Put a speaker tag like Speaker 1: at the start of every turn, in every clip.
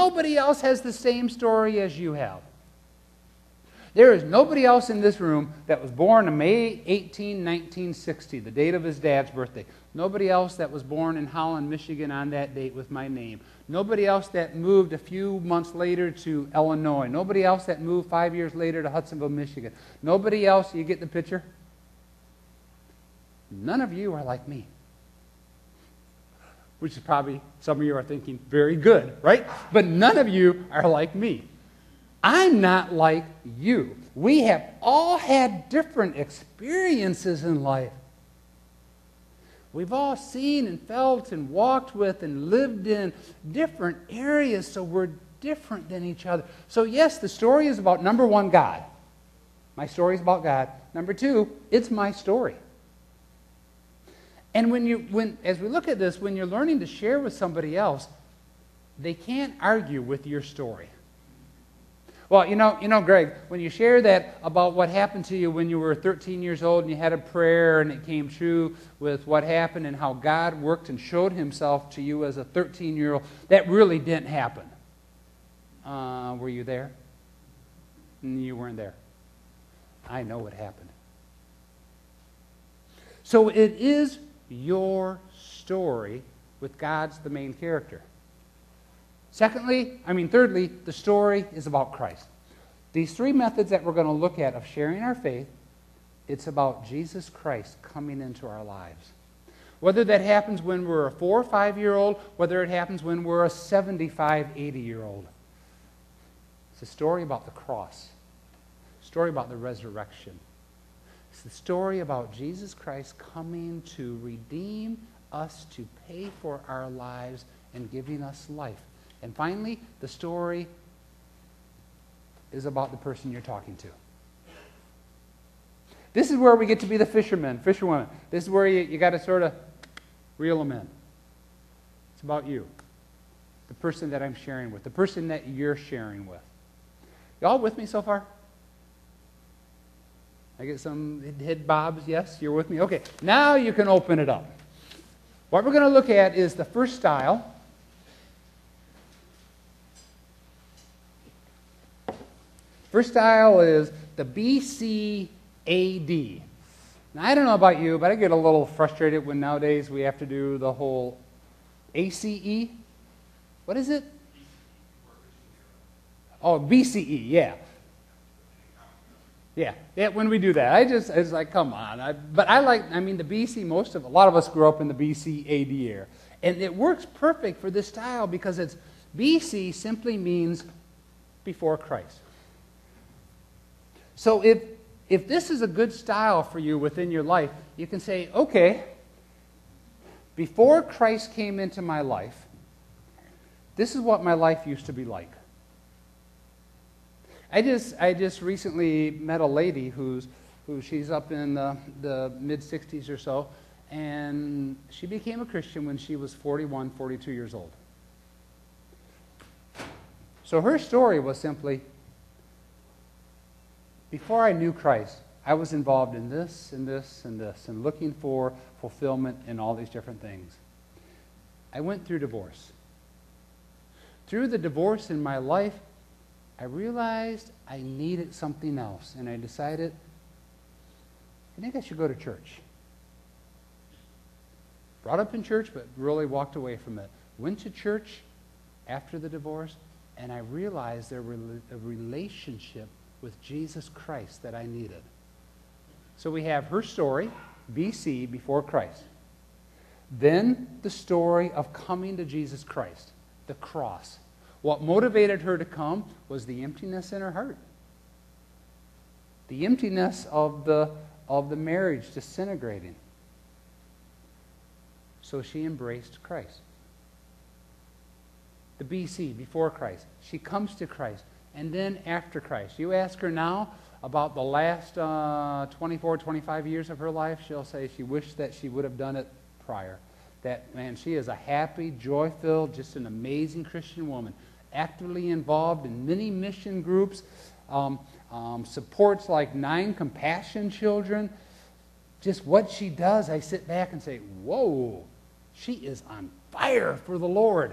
Speaker 1: nobody else has the same story as you have. There is nobody else in this room that was born on May 18, 1960, the date of his dad's birthday. Nobody else that was born in Holland, Michigan on that date with my name. Nobody else that moved a few months later to Illinois. Nobody else that moved 5 years later to Hudsonville, Michigan. Nobody else, you get the picture? None of you are like me. Which is probably, some of you are thinking, very good, right? But none of you are like me. I'm not like you. We have all had different experiences in life. We've all seen and felt and walked with and lived in different areas, so we're different than each other. So yes, the story is about, number one, God. My story is about God. Number two, it's my story. And as we look at this, when you're learning to share with somebody else, they can't argue with your story. Well, you know, Greg, when you share that about what happened to you when you were 13 years old and you had a prayer and it came true with what happened and how God worked and showed himself to you as a 13-year-old, that really didn't happen. Were you there? You weren't there. I know what happened. So it is your story with God's the main character. Thirdly, the story is about Christ. These three methods that we're going to look at of sharing our faith, it's about Jesus Christ coming into our lives. Whether that happens when we're a 4 or 5-year-old, whether it happens when we're a 75, 80-year-old. It's a story about the cross. A story about the resurrection. It's the story about Jesus Christ coming to redeem us, to pay for our lives, and giving us life. And finally, the story is about the person you're talking to. This is where we get to be the fisherwomen. This is where you got to sort of reel them in. It's about you. The person that I'm sharing with. The person that you're sharing with. Y'all with me so far? I get some head bobs. Yes, you're with me? Okay, now you can open it up. What we're going to look at is the first style. First style is the BCAD. Now, I don't know about you, but I get a little frustrated when nowadays we have to do the whole ACE. What is it? Oh, BCE, yeah. Yeah, when we do that, it's like, come on. The BC, a lot of us grew up in the BCAD era. And it works perfect for this style because it's BC simply means before Christ. So if this is a good style for you within your life, you can say, okay, before Christ came into my life, this is what my life used to be like. I just recently met a lady who she's up in the mid-60s or so, and she became a Christian when she was 41, 42 years old. So her story was simply, before I knew Christ, I was involved in this and this and this and looking for fulfillment in all these different things. I went through divorce. Through the divorce in my life, I realized I needed something else, and I decided, I think I should go to church. Brought up in church, but really walked away from it. Went to church after the divorce, and I realized there was a relationship with Jesus Christ that I needed. So we have her story, BC, before Christ. Then the story of coming to Jesus Christ, the cross. What motivated her to come was the emptiness in her heart. The emptiness of the marriage disintegrating. So she embraced Christ. The BC, before Christ. She comes to Christ. And then after Christ. You ask her now about the last 24, 25 years of her life, she'll say she wished that she would have done it prior. That, man, she is a happy, joy-filled, just an amazing Christian woman. Actively involved in many mission groups. Supports like 9 compassion children. Just what she does, I sit back and say, whoa, she is on fire for the Lord.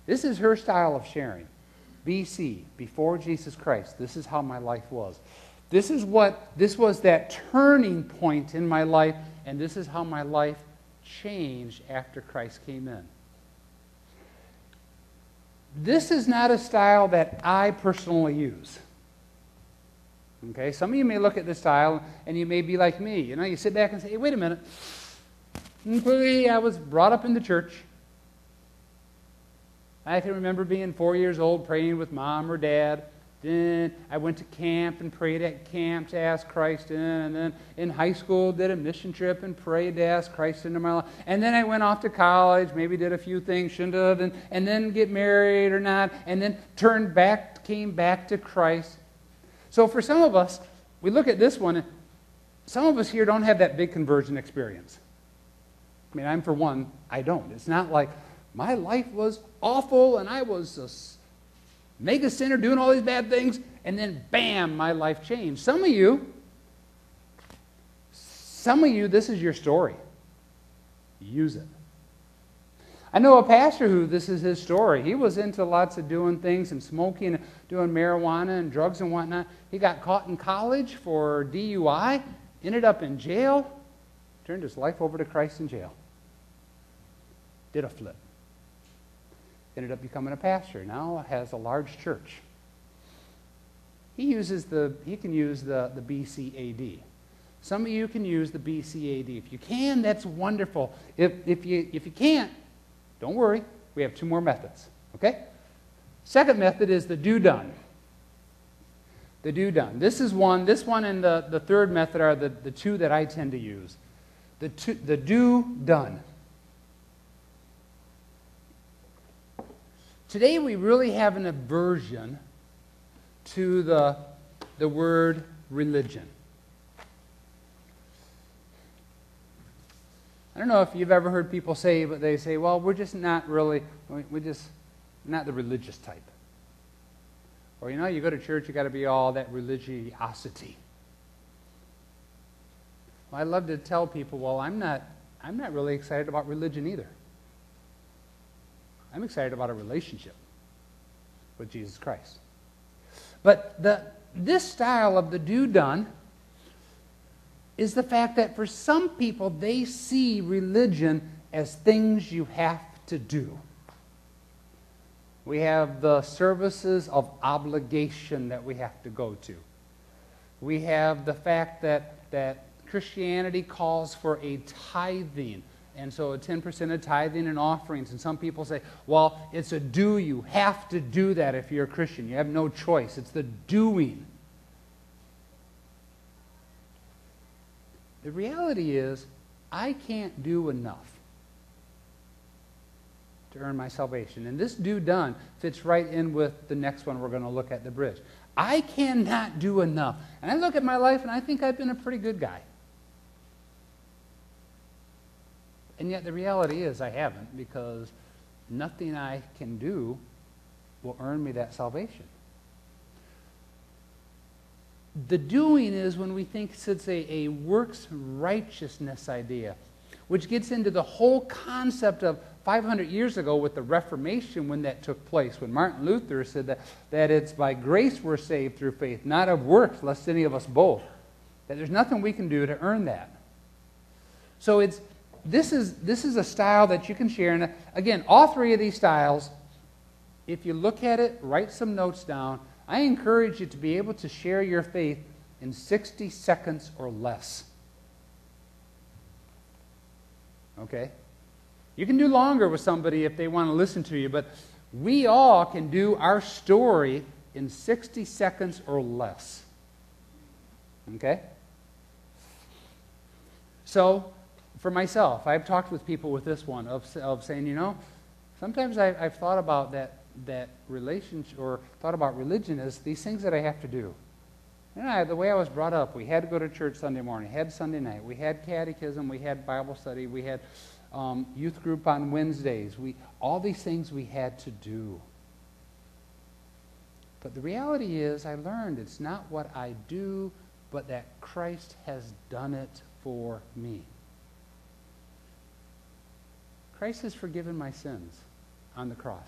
Speaker 1: This is her style of sharing. BC, before Jesus Christ, this is how my life was. This was that turning point in my life, and this is how my life changed after Christ came in. This is not a style that I personally use. Okay, some of you may look at this style and you may be like me. You know, you sit back and say, hey, wait a minute. I was brought up in the church. I can remember being 4 years old praying with mom or dad. Then I went to camp and prayed at camp to ask Christ in. And then in high school did a mission trip and prayed to ask Christ into my life. And then I went off to college, maybe did a few things, shouldn't have, and then get married or not. And then came back to Christ. So for some of us, we look at this one, and some of us here don't have that big conversion experience. I mean, I'm for one, I don't. It's not like my life was awful and I was a mega sinner doing all these bad things, and then bam, my life changed. Some of you, this is your story. Use it. I know a pastor who this is his story. He was into lots of doing things and smoking and doing marijuana and drugs and whatnot. He got caught in college for DUI, ended up in jail, turned his life over to Christ in jail. Did a flip. Ended up becoming a pastor. Now has a large church. He can use the BCAD. Some of you can use the BCAD. If you can, that's wonderful. If you can't, don't worry. We have 2 more methods. Okay? Second method is the do-done. The do-done. This one and the third method are the 2 that I tend to use. The do-done. Today we really have an aversion to the word religion. I don't know if you've ever heard people say, but they say, well, we're just not the religious type. Or, you go to church, you got to be all that religiosity. Well, I love to tell people, well, I'm not really excited about religion either. I'm excited about a relationship with Jesus Christ. But this style of the do-done is the fact that for some people, they see religion as things you have to do. We have the services of obligation that we have to go to. We have the fact that Christianity calls for a tithing. And so a 10% of tithing and offerings. And some people say, well, it's a do. You have to do that if you're a Christian. You have no choice. It's the doing. The reality is, I can't do enough to earn my salvation. And this do-done fits right in with the next one we're going to look at, the bridge. I cannot do enough. And I look at my life and I think I've been a pretty good guy. And yet the reality is I haven't, because nothing I can do will earn me that salvation. The doing is when we think it's a works righteousness idea, which gets into the whole concept of 500 years ago with the Reformation, when that took place, when Martin Luther said that it's by grace we're saved through faith, not of works, lest any of us boast. That there's nothing we can do to earn that. So this is a style that you can share. And again, all 3 of these styles, if you look at it, write some notes down. I encourage you to be able to share your faith in 60 seconds or less. Okay? You can do longer with somebody if they want to listen to you, but we all can do our story in 60 seconds or less. Okay? So, for myself, I've talked with people with this one of saying, sometimes I've thought about that relationship, or thought about religion as these things that I have to do. The way I was brought up, we had to go to church Sunday morning, had Sunday night, we had catechism, we had Bible study, we had youth group on Wednesdays. All these things we had to do. But the reality is, I learned it's not what I do, but that Christ has done it for me. Christ has forgiven my sins on the cross.